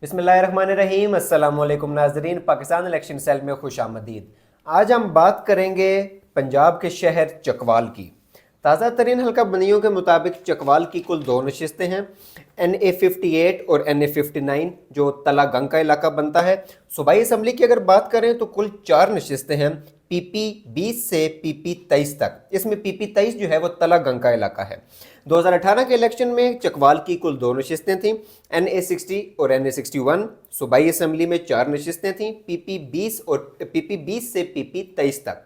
بسم اللہ الرحمن الرحیم۔ السلام علیکم ناظرین، پاکستان الیکشن سیل میں خوش آمدید۔ آج ہم بات کریں گے پنجاب کے شہر چکوال کی۔ تازہ ترین حلقہ بندیوں کے مطابق چکوال کی کل 2 نشستیں ہیں، NA58 اور NA59 جو تلا گنگ کا علاقہ بنتا ہے۔ صوبائی اسمبلی کی اگر بات کریں تو کل 4 نشستیں ہیں، PP20 سے PP23 تک۔ اس میں PP23 جو ہے وہ تلا گنگ کا علاقہ ہے۔ 2018 کے الیکشن میں چکوال کی کل 2 نشستیں تھیں، NA60 اور NA61۔ صوبائی اسمبلی میں 4 نشستیں تھیں، PP20 اور PP20 سے PP23 تک۔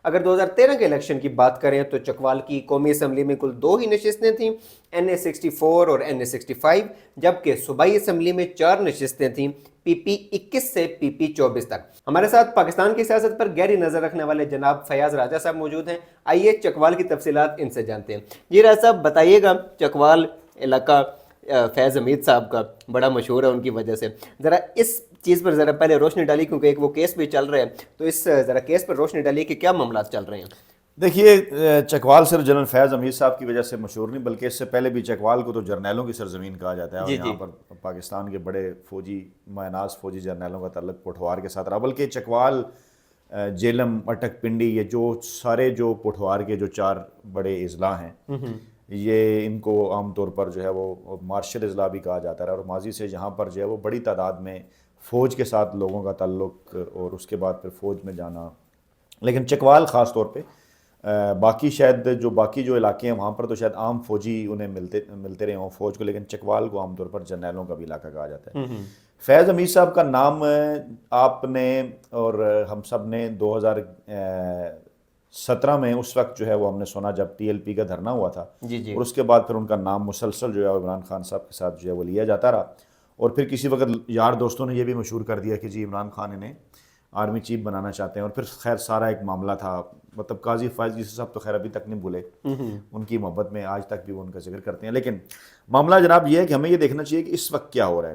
اگر 2013 کے الیکشن کی بات کریں تو چکوال کی قومی اسمبلی میں کل 2 ہی نشستیں تھیں، NA64 اور NA65، جبکہ صوبائی اسمبلی میں 4 نشستیں تھیں، PP21 سے PP24 تک۔ ہمارے ساتھ پاکستان کی سیاست پر گہری نظر رکھنے والے جناب فیاض راجہ صاحب موجود ہیں۔ آئیے چکوال کی تفصیلات ان سے جانتے ہیں۔ جی راجہ صاحب بتائیے گا، چکوال علاقہ فیض حمید صاحب کا بڑا مشہور ہے ان کی وجہ سے، ذرا اس چیز پر ذرا پہلے روشنی ڈالی، کیونکہ ایک وہ کیس بھی چل رہا ہے، تو اس ذرا کیس پر روشنی ڈالیے کہ کیا معاملات چل رہے ہیں۔ دیکھیے، چکوال صرف جنرل فیض حمید صاحب کی وجہ سے مشہور نہیں، بلکہ اس سے پہلے بھی چکوال کو تو جرنیلوں کی سرزمین کہا جاتا ہے، اور یہاں پر پاکستان کے بڑے فوجی معناز فوجی جرنیلوں کا تعلق پوٹھوار کے ساتھ رہا۔ بلکہ چکوال، جیلم، اٹک، پنڈی، یہ جو سارے جو پوٹھوار کے جو 4 بڑے اضلاع ہیں، یہ ان کو عام طور پر جو ہے وہ مارشل اضلاع بھی کہا جاتا ہے، اور ماضی سے یہاں پر جو ہے وہ بڑی تعداد میں فوج کے ساتھ لوگوں کا تعلق، اور اس کے بعد پھر فوج میں جانا۔ لیکن چکوال خاص طور پہ، باقی شاید جو باقی جو علاقے ہیں وہاں پر تو شاید عام فوجی انہیں ملتے رہے ہوں فوج کو، لیکن چکوال کو عام طور پر جرنیلوں کا بھی علاقہ کہا جاتا ہے۔ فیض حمید صاحب کا نام آپ نے اور ہم سب نے 2017 میں اس وقت جو ہے وہ ہم نے سنا جب TLP کا دھرنا ہوا تھا، اور اس کے بعد پھر ان کا نام مسلسل جو ہے عمران خان صاحب کے ساتھ جو ہے وہ لیا جاتا رہا، اور پھر کسی وقت یار دوستوں نے یہ بھی مشہور کر دیا کہ جی عمران خان انہیں آرمی چیف بنانا چاہتے ہیں، اور پھر خیر سارا ایک معاملہ تھا۔ مطلب قاضی فائز عیسی صاحب تو خیر ابھی تک نہیں بھولے ان کی محبت میں، آج تک بھی وہ ان کا ذکر کرتے ہیں۔ لیکن معاملہ جناب یہ ہے کہ ہمیں یہ دیکھنا چاہیے کہ اس وقت کیا ہو رہا ہے۔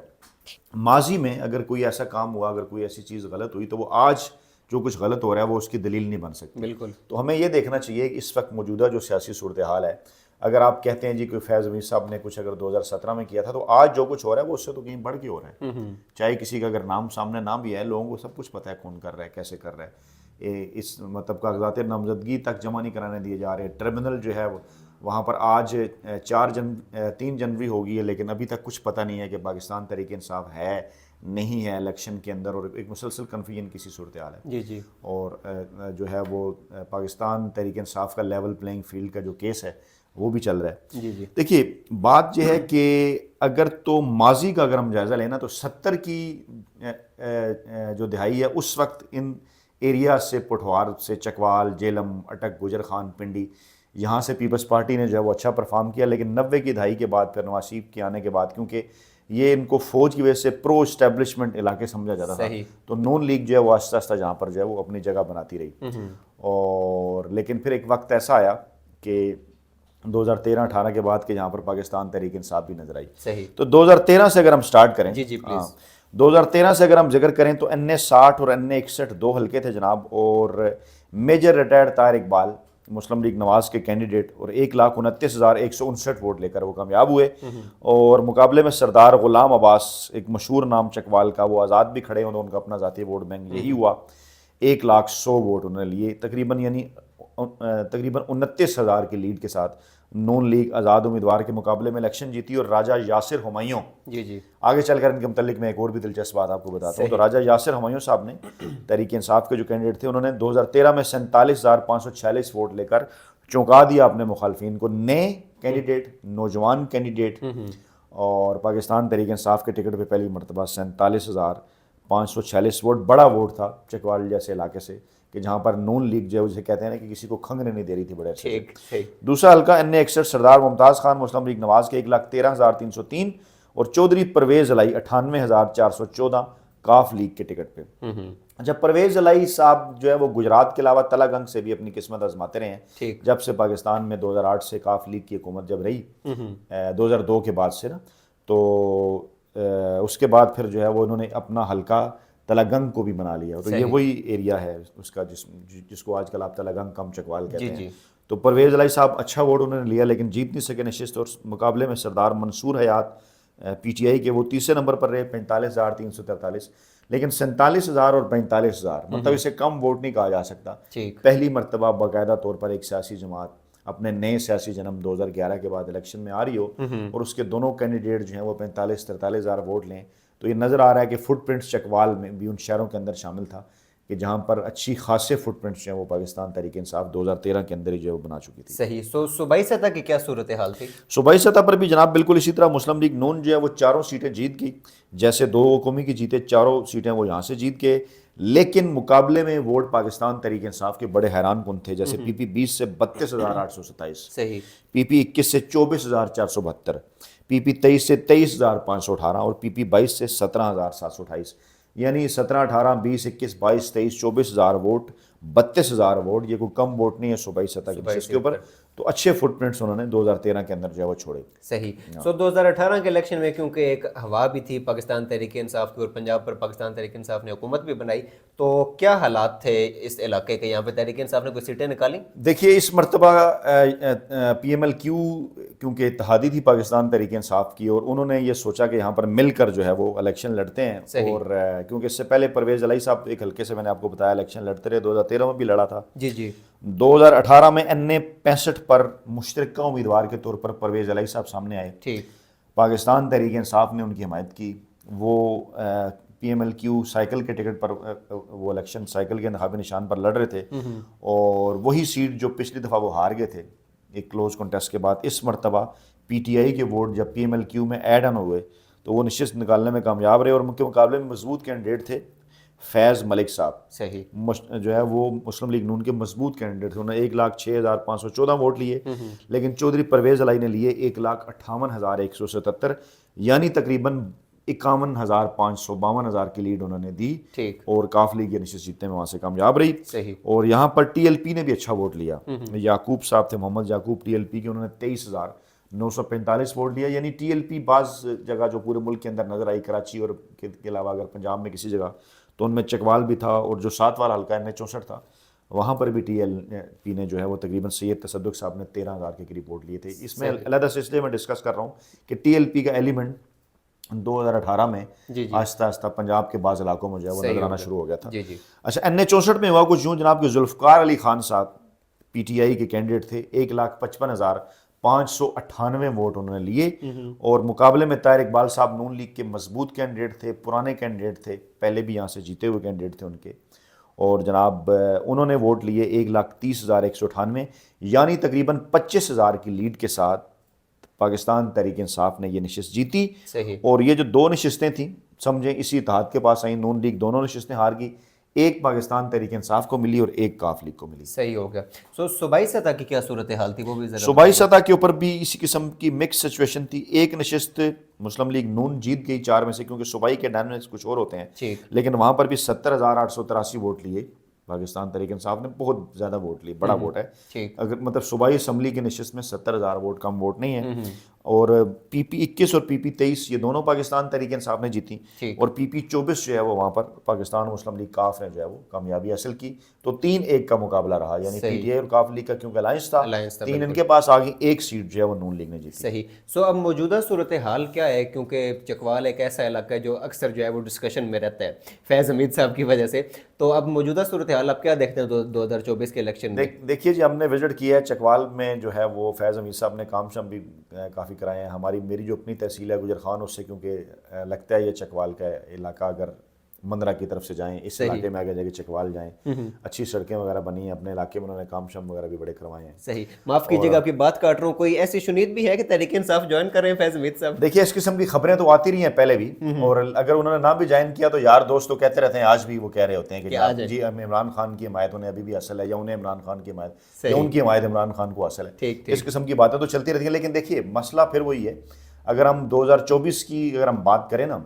ماضی میں اگر کوئی ایسا کام ہوا، اگر کوئی ایسی چیز غلط ہوئی، تو وہ آج جو کچھ غلط ہو رہا ہے وہ اس کی دلیل نہیں بن سکتی۔ بالکل۔ تو ہمیں یہ دیکھنا چاہیے کہ اس وقت موجودہ جو سیاسی صورتحال ہے، اگر آپ کہتے ہیں جی کوئی فیض حمید صاحب نے کچھ اگر 2017 میں کیا تھا، تو آج جو کچھ ہو رہا ہے وہ اس سے تو کہیں بڑھ کے ہو رہا ہے۔ چاہے کسی کا اگر نام سامنے نہ بھی ہے، لوگوں کو سب کچھ پتہ ہے کون کر رہا ہے، کیسے کر رہا ہے۔ اس مطلب کاغذات نامزدگی تک جمع نہیں کرانے دیے جا رہے۔ ٹرمینل جو ہے وہاں پر آج 3 جنوری ہو گئی ہے، لیکن ابھی تک کچھ پتہ نہیں ہے کہ پاکستان تحریک انصاف ہے نہیں ہے الیکشن کے اندر، اور ایک مسلسل کنفیوژن کی سی صورتحال ہے۔ اور جو ہے وہ پاکستان تحریک انصاف کا لیول پلینگ فیلڈ کا جو کیس ہے وہ بھی چل رہا ہے۔ دیکھیے بات یہ ہے کہ اگر تو ماضی کا اگر ہم جائزہ لینا تو 70 کی جو دہائی ہے اس وقت ان ایریا سے، پوٹھوار سے، چکوال، جیلم، اٹک، گجر خان، پنڈی، یہاں سے پیپلز پارٹی نے جو ہے وہ اچھا پرفارم کیا۔ لیکن 90 کی دہائی کے بعد پھر نواز شریف کے آنے کے بعد، کیونکہ یہ ان کو فوج کی وجہ سے پرو اسٹیبلشمنٹ علاقے سمجھا جاتا تھا، تو نون لیگ جو ہے وہ آہستہ آہستہ جہاں پر جو ہے وہ اپنی جگہ بناتی رہی۔ اور لیکن پھر ایک وقت ایسا آیا کہ 2013-18 کے بعد کہ جہاں پر پاکستان تحریک انصاف بھی نظر آئی۔ تو 2013 سے اگر ہم سٹارٹ کریں، 2013 سے اگر ہم ذکر کریں تو NA60 اور NA61 2 حلقے تھے جناب، اور میجر ریٹائرڈ طاہر اقبال مسلم لیگ نواز کے کینڈیڈیٹ، اور 1,29,159 ووٹ لے کر وہ کامیاب ہوئے۔ اور مقابلے میں سردار غلام عباس، ایک مشہور نام چکوال کا، وہ آزاد بھی کھڑے ہوئے، ان کا اپنا ذاتی ووٹ بینک یہی ہوا، 1,100,000 ووٹ انہوں نے لیے تقریباً، یعنی تقریباً 29,000 کی لیڈ کے ساتھ نون لیگ آزاد امیدوار کے مقابلے میں الیکشن جیتی۔ اور راجہ یاسر ہمایوں، آگے چل کر ان کے متعلق میں ایک اور بھی دلچسپ بات آپ کو بتاتا ہوں۔ تو راجہ یاسر ہمایوں صاحب نے تحریک انصاف کے جو کینڈیڈیٹ تھے، انہوں نے 2013 میں 47,546 ووٹ لے کر چونکا دیا اپنے مخالفین کو۔ نئے کینڈیڈیٹ، نوجوان کینڈیڈیٹ، اور پاکستان تحریک انصاف کے ٹکٹ پہ پہلی مرتبہ 47,546 ووٹ، بڑا ووٹ تھا چکوال جیسے علاقے سے، کہ جہاں پر نون لیگ جو ہے اسے کہتے ہیں نا کہ کسی کو کھنگنے نہیں دے رہی تھی بڑے اچھے سے۔ دوسرا حلقہ NA61 سردار ممتاز خان مسلم لیگ نواز کے 1,13,303، اور چودھری پرویز الہی 98,414 کاف لیگ کے ٹکٹ پہ۔ جب پرویز الہی صاحب جو ہے وہ گجرات کے علاوہ تلا گنگ سے بھی اپنی قسمت آزماتے رہے ہیں، جب سے پاکستان میں 2008 سے کاف لیگ کی حکومت جب رہی 2002 کے بعد سے نا، تو اس کے بعد پھر جو ہے وہ انہوں نے اپنا حلقہ تلا گنگ کو بھی بنا لیا۔ تو یہ وہی ایریا ہے اس کا جس کو آج کل آپ تلا گنگ کم چکوال کہتے ہیں۔ تو پرویز الہی صاحب اچھا ووٹ انہوں نے لیا، لیکن جیت نہیں سکے نشست، اور مقابلے میں سردار منصور حیات پی ٹی آئی کے وہ تیسرے نمبر پر رہے 45,343، لیکن 47,000 اور 45,000 مطلب اسے کم ووٹ نہیں کہا جا سکتا۔ پہلی مرتبہ باقاعدہ طور پر ایک سیاسی جماعت اپنے نئے سیاسی جنم 2011 کے بعد الیکشن میں آ رہی ہو اور اس کے دونوں کینڈیڈیٹ جو ہیں وہ 45-43,000 ووٹ لیں، تو یہ نظر آ رہا ہے کہ فٹ پرنٹس چکوال میں بھی ان شہروں کے اندر شامل تھا کہ جہاں پر اچھی خاصے فٹ پرنٹس جو ہیں وہ پاکستان تحریک انصاف 2013 کے اندر ہی جو ہے وہ بنا چکی تھی۔ صحیح۔ صوبائی سطح کی کیا صورتحال تھی؟ صوبائی سطح پر بھی جناب بالکل اسی طرح مسلم لیگ نون جو ہے وہ 4 سیٹیں جیت گئی، جیسے 2 قومی کی جیتے 4 سیٹیں وہ یہاں سے جیت گئے، لیکن مقابلے میں ووٹ پاکستان تحریک انصاف کے بڑے حیران کن تھے، جیسے پی پی 20 سے 32,827، صحیح، پی پی 21 سے 24,472، پی پی 23 سے 23,518 اور پی پی 22 سے 17,728، یعنی 17، 18، 20، 21، 22، 23، 24,000 ووٹ، 32,000 ووٹ، یہ کوئی کم ووٹ نہیں ہے صوبائی سطح کی نشست کے اوپر، تو اچھے فٹ پرنٹس انہوں نے 2013 کے اندر جو ہے وہ چھوڑے۔ صحیح۔ 2018 کے الیکشن میں کیونکہ ایک ہوا بھی تھی پاکستان تحریک انصاف کی اور پنجاب پر پاکستان تحریک انصاف نے حکومت بھی بنائی، تو کیا حالات تھے اس علاقے کے؟ یہاں پہ تحریک انصاف نے کوئی سیٹیں نکالی؟ دیکھیے اس مرتبہ پی ایم ایل کیو کیونکہ اتحادی تھی پاکستان تحریک انصاف کی، اور انہوں نے یہ سوچا کہ یہاں پر مل کر جو ہے وہ الیکشن لڑتے ہیں، اور کیونکہ اس سے پہلے پرویز الہی صاحب ایک حلقے سے میں نے آپ کو بتایا الیکشن لڑتے رہے، 2013 میں بھی لڑا تھا، جی جی، 2018 میں این اے 65 پر مشترکہ امیدوار کے طور پر پرویز الہی صاحب سامنے آئے، ٹھیک، پاکستان تحریک انصاف نے ان کی حمایت کی، وہ P M L Q cycle کے ٹکٹ پر وہ الیکشن سائیکل کے انتخابی نشان پر لڑ رہے تھے، اور وہی سیٹ جو پچھلی دفعہ وہ ہار گئے تھے ایک کلوز کنٹیسٹ کے بعد، اس مرتبہ پی ٹی آئی کے ووٹ جب پی ایم ایل کیو میں ایڈ آن ہوئے تو وہ نشست نکالنے میں کامیاب رہے، اور ان کے مقابلے میں مضبوط کینڈیڈیٹ تھے فیض ملک صاحب، صحیح، جو ہے وہ مسلم لیگ نون کے مضبوط کینڈیڈیٹ تھے، انہوں نے 1,06,514 ووٹ لیے، لیکن چودھری پرویز الہی نے لیے 1,58,177، یعنی تقریباً 51,500-52,000 کی لیڈ انہوں نے دی، اور کاف لیگ یہ نشست جیتنے میں وہاں سے کامیاب رہی۔ صحیح، اور یہاں پر ٹی ایل پی نے بھی اچھا ووٹ لیا، یعقوب صاحب تھے، محمد یعقوب ٹی ایل پی کے، انہوں نے 23,945 ووٹ لیا، یعنی ٹی ایل پی بعض جگہ جو پورے ملک کے اندر نظر آئی، کراچی اور کے علاوہ اگر پنجاب میں کسی جگہ تو ان میں چکوال بھی تھا، اور جو 7 والا حلقہ این اے 64 تھا وہاں پر بھی ٹی ایل پی نے جو ہے وہ تقریباً سید تصدق صاحب نے 13,000 کے قریب ووٹ لیے تھے۔ اس میں علیحدہ سے اس لیے میں ڈسکس کر رہا ہوں کہ ٹی ایل پی کا ایلیمنٹ 2018 میں آہستہ آہستہ پنجاب کے بعض علاقوں میں جو ہے وہ نظر آنا شروع ہو گیا تھا۔ اچھا، این اے 64 میں ہوا کچھ یوں جناب کہ ذوالفقار علی خان صاحب پی ٹی آئی کے کینڈیڈیٹ تھے، 1,55,598 ووٹ انہوں نے لیے، اور مقابلے میں طاہر اقبال صاحب نون لیگ کے مضبوط کینڈیڈیٹ تھے، پرانے کینڈیڈیٹ تھے، پہلے بھی یہاں سے جیتے ہوئے کینڈیڈیٹ تھے ان کے، اور جناب انہوں نے ووٹ لیے 1,30,198، یعنی تقریباً 25,000 کی لیڈ کے ساتھ پاکستان تحریک انصاف نے یہ نشست جیتی۔ اور یہ جو 2 نشستیں تھیں سمجھیں اسی اتحاد کے پاس آئیں، نون لیگ دونوں نشستیں ہار گئی، ایک پاکستان تحریک انصاف کو ملی اور ایک کاف لیگ کو ملی۔ صحیح ہو گیا۔ صوبائی سطح کی کیا صورتحال تھی وہ بھی ذرا؟ صوبائی سطح کے اوپر بھی اسی قسم کی مکس سچویشن تھی، ایک نشست مسلم لیگ نون جیت گئی 4 میں سے، کیونکہ صوبائی کے ڈائنامکس کچھ اور ہوتے ہیں، لیکن وہاں پر بھی 70,883 ووٹ لیے پاکستان تحریک انصاف نے، بہت زیادہ ووٹ لیے، بڑا ووٹ ہے، اگر مطلب صوبائی اسمبلی کی نشست میں 70,000 ووٹ کم ووٹ نہیں ہے، اور پی پی 21 اور پی پی 23 یہ دونوں پاکستان تحریک انصاف نے جیتی، اور پی پی 24 جو ہے وہ وہاں پر پاکستان مسلم لیگ کاف نے جو ہے وہ کامیابی حاصل کی، تو 3-1 کا مقابلہ رہا، یعنی پی ٹی آئی اور کاف لیگ کا کیونکہ الائنس تھا 3 ان کے پاس آ گئی، ایک سیٹ جو ہے وہ نون لیگ نے جیتی۔ صحیح۔ اب موجودہ صورتحال کیا ہے؟ کیونکہ چکوال ایک ایسا علاقہ ہے جو اکثر جو ہے وہ ڈسکشن میں رہتا ہے فیض حمید صاحب کی وجہ سے، تو اب موجودہ صورتحال آپ کیا دیکھتے ہیں 2024 کے الیکشن میں؟ دیکھیے جی، ہم نے وزٹ کیا ہے چکوال میں، جو ہے وہ فیض حمید صاحب نے کام شام بھی کافی کرائے ہیں، میری جو اپنی تحصیل ہے گجر خان، اس سے کیونکہ لگتا ہے یہ چکوال کا علاقہ، اگر مندرہ کی طرف سے جائیں اس علاقے میں آگے جا کے چکوال جائیں، اچھی سڑکیں وغیرہ بنی ہیں، اپنے علاقے میں انہوں نے کام شام وغیرہ بھی بڑے کروائے ہیں۔ صحیح، معاف کیجیے گا آپ کی بات کاٹ رہا ہوں، کوئی ایسی شنید بھی ہے کہ تحریک انصاف جوائن کر رہے ہیں فیض حمید صاحب؟ دیکھیے اس قسم کی خبریں تو آتی رہی ہیں پہلے بھی، اور اگر انہوں نے نہ بھی جوائن کیا تو یار دوست تو کہتے رہتے ہیں، آج بھی وہ کہہ رہے ہوتے ہیں کہ جی ہمیں عمران خان کی حمایت انہیں ابھی بھی حاصل ہے، یا انہیں عمران خان کی حمایت، یا ان کی حمایت عمران خان کو حاصل ہے، اس قسم کی باتیں تو چلتی رہتی ہیں۔ لیکن دیکھیے مسئلہ پھر وہی ہے، اگر ہم 2024 کی اگر ہم بات کریں نا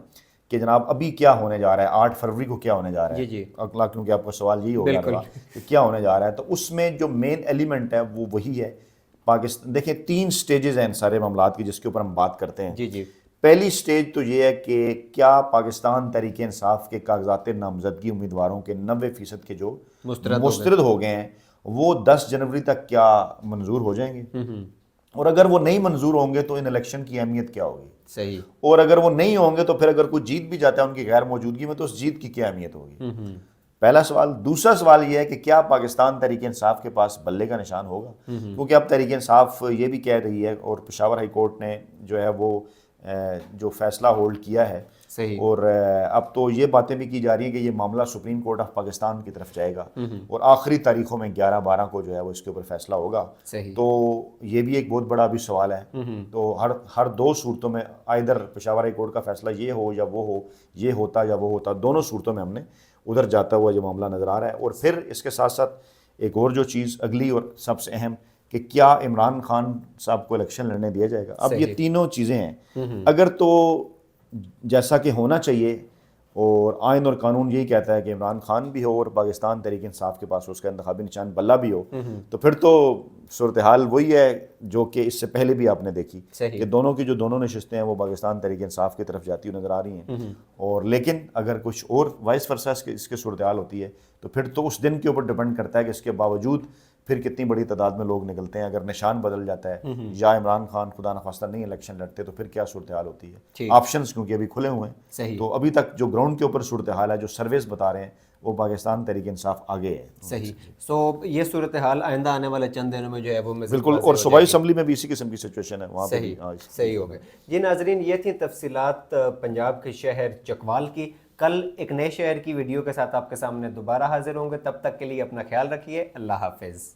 کہ جناب ابھی کیا ہونے جا رہا ہے، 8 فروری کو کیا ہونے جا رہا ہے، اگلا کیونکہ آپ کا سوال یہی ہوگا کہ کیا ہونے جا رہا ہے، تو اس میں جو مین ایلیمنٹ ہے وہ وہی ہے پاکستان۔ دیکھیں 3 سٹیجز ہیں ان سارے معاملات کی جس کے اوپر ہم بات کرتے ہیں۔ پہلی سٹیج تو یہ ہے کہ کیا پاکستان تحریک انصاف کے کاغذات نامزدگی امیدواروں کے 90% کے جو مسترد ہو گئے ہیں وہ 10 جنوری تک کیا منظور ہو جائیں گے؟ اور اگر وہ نہیں منظور ہوں گے تو ان الیکشن کی اہمیت کیا ہوگی. صحیح. اور اگر وہ نہیں ہوں گے تو پھر اگر کوئی جیت بھی جاتا ہے ان کی غیر موجودگی میں تو اس جیت کی کیا اہمیت ہوگی. پہلا سوال. دوسرا سوال یہ ہے کہ کیا پاکستان تحریک انصاف کے پاس بلے کا نشان ہوگا؟ کیونکہ اب تحریک انصاف یہ بھی کہہ رہی ہے اور پشاور ہائی کورٹ نے جو ہے وہ جو فیصلہ ہولڈ کیا ہے. صحیح. اور اب تو یہ باتیں بھی کی جا رہی ہیں کہ یہ معاملہ سپریم کورٹ آف پاکستان کی طرف جائے گا اور آخری تاریخوں میں 11-12 کو جو ہے وہ اس کے اوپر فیصلہ ہوگا. صحیح. تو یہ بھی ایک بہت بڑا ابھی سوال ہے. تو ہر دو صورتوں میں آئدر پشاور ہائی کورٹ کا فیصلہ یہ ہو یا وہ ہو، یہ ہوتا یا وہ ہوتا، دونوں صورتوں میں ہم نے ادھر جاتا ہوا یہ معاملہ نظر آ رہا ہے. اور پھر اس کے ساتھ ساتھ ایک اور جو چیز اگلی اور سب سے اہم کہ کیا عمران خان صاحب کو الیکشن لڑنے دیا جائے گا. اب یہ تینوں چیزیں ہیں. اگر تو جیسا کہ ہونا چاہیے اور آئین اور قانون یہی کہتا ہے کہ عمران خان بھی ہو اور پاکستان تحریک انصاف کے پاس اس کا انتخابی نشان بلہ بھی ہو، تو پھر تو صورتحال وہی ہے جو کہ اس سے پہلے بھی آپ نے دیکھی کہ دونوں کی جو دونوں نشستیں ہیں وہ پاکستان تحریک انصاف کی طرف جاتی ہوئی نظر آ رہی ہیں. اور لیکن اگر کچھ اور وائس ورسا اس کے صورتحال ہوتی ہے تو پھر تو اس دن کے اوپر ڈپینڈ کرتا ہے کہ اس کے باوجود پھر کتنی بڑی تعداد میں لوگ نکلتے ہیں. اگر نشان بدل جاتا ہے یا عمران خان خدا نخواستہ نہیں الیکشن لڑتے تو پھر کیا صورتحال ہوتی ہے. آپشنز کیونکہ ابھی کھلے ہوئے ہیں. تو ابھی تک جو گراؤنڈ کے اوپر صورتحال ہے جو سرویز بتا رہے ہیں وہ پاکستان تحریک انصاف آگے ہے. صحیح. سو یہ صورتحال آئندہ آنے والے چند دنوں میں جو ہے وہ بالکل. اور صوبائی اسمبلی میں بھی اسی قسم کی سچویشن ہے وہاں پہ. صحیح ہو گئے. جی ناظرین، یہ تھیں تفصیلات پنجاب کے شہر چکوال کی. کل ایک نئے شہر کی ویڈیو کے ساتھ آپ کے سامنے دوبارہ حاضر ہوں گے. تب تک کے لیے اپنا خیال رکھیے. اللہ حافظ.